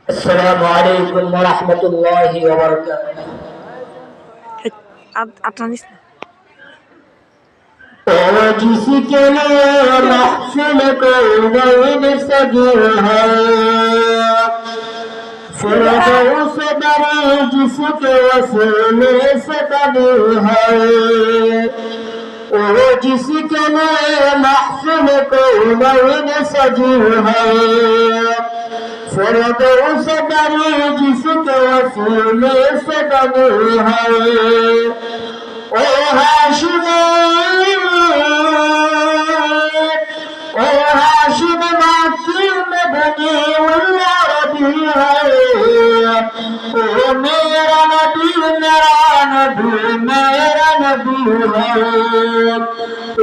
السلام عليكم ورحمة الله وبركاته. اور جس کے لیے محفل کونین سجی ہے، فردوس بری جس کے وسیلے سے بنی ہے، اور جس کے لیے محفل کونین سجی ہے، فردوس بری جس کے وسیلے سے بنی ہے، او ہاشمی مکی میں بنی اللہ ربی ہے، او میرا نبی میرا نبی میرا نبی ہے، او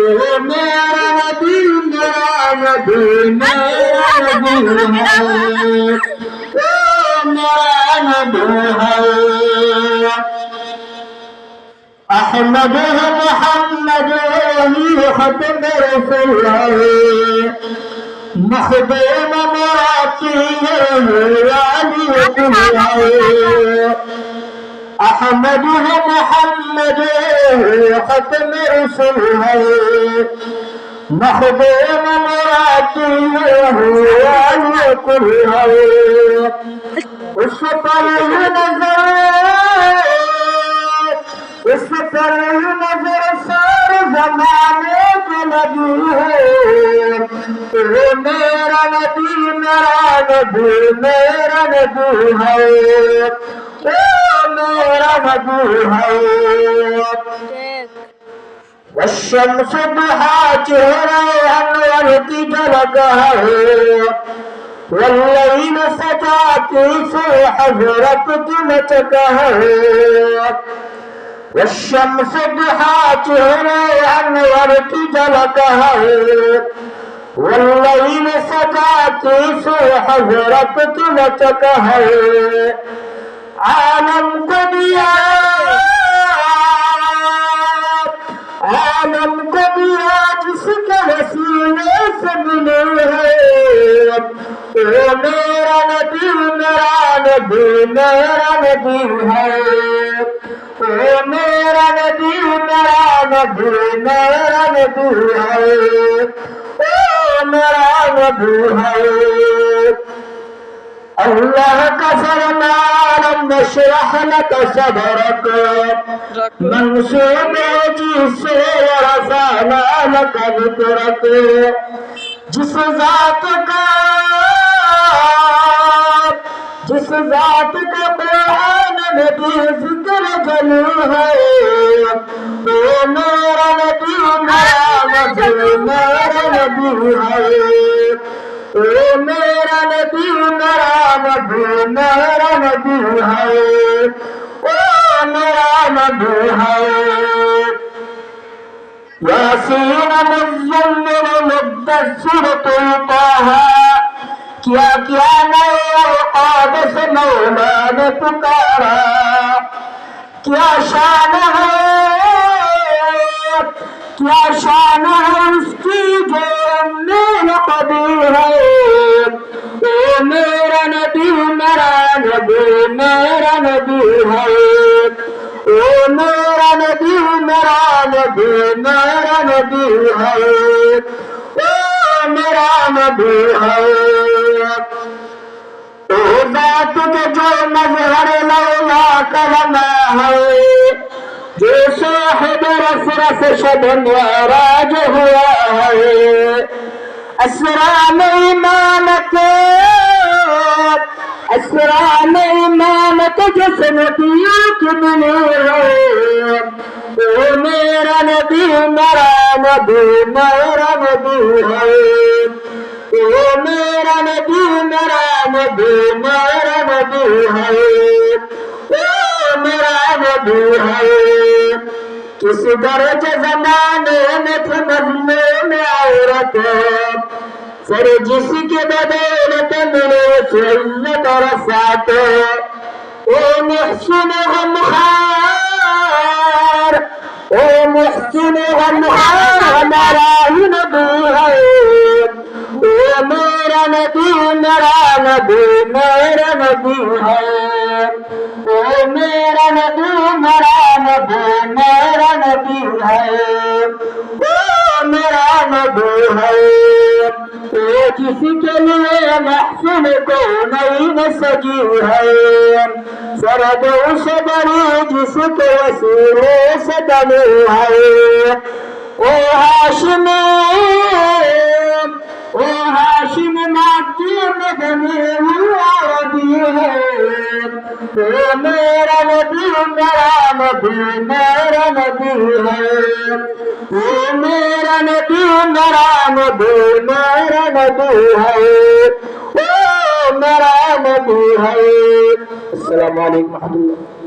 میرا نبی میرا نبی میرا نبی ہے، او میرا نبی ہے۔ احمد محمد علی ختم رسول ہے، مخدوم مراتی علی ہے، احمد محمد ختم رسول ہے، مخدوم مراتی علی ہے، اس پر اس پر نظر سارے زمانے کے نبی ہے، وہ میرا نبی میرا نبی میرا نبی ہے، وہ میرا نبی ہے۔ والشمس ضحا چہرہ انور کی جھلک ہے، واللیل سجا کی سے حضرت کی لچک ہے، والشمس ضحا چہرے انور کی جھلک ہے، واللیل سجا کی سے حضرت کی لچک ہے، عالم کو دیا جس کے وسیلے سے ملے ہے، او میرا نبی میرا نبی میرا نبی ہے، او میرا نبی میرا نبی میرا نبی ہے، او میرا نبی ہے۔ اللہ کا فرمان نشرح لك صدرك منصوب جس سے رفعنا لك ذکرك، جس ذات کا قرآن میں بھی ذکر جلو ہے، وہ میرا نبی میرا نبی میرا نبی ہے، وہ میرا نبی میرا نبی میرا نبی ہے، وہ میرا نبی ہے۔ یاسین مزمل مدثر طہ، کیا کیا نئے اوقات سے مولا نے پکارا، کیا شان ہے اس کی جو امین قدیر ہے، او میرا نبی میرا نبی میرا نبی ہے، او میرا نبی میرا نبی میرا نبی ہے، او میرا نبی ہے۔ او ذات کے جو مظہر لولا کرنا ہے، جو صاحب رفرف شب معراج ہوا ہے، اسرار امامت جسم دیا کی ملی ہے، او میرا نبی میرا نبی میرا نبی ہے، او میرا نبی میرا نبی میرا نبی ہے، او میرا نبی ہے۔ کس درجہ زمانے میں تھے مظلوم عورت، سر جس کے بدولت ملے عزت و رفعت، او محسن غمخوار ہمارا ہی نبی ہے، او میرا نبی میرا نبی میرا نبی ہے او میرا نبی میرا نبی میرا نبی ہے او میرا نبی ہے جس کے لیے محفل کو نئی سجی ہے سردوں سے بڑی جس کے وسیلے سے بنی ہے او ہاشم مکی میں بنی عربی ہے او میرا نبی میرا نبی میرا نبی ہے او میرا نبی میرا نبی میرا نبی ہے او میرا نبی ہے. السلام علیکم و رحمۃ اللہ.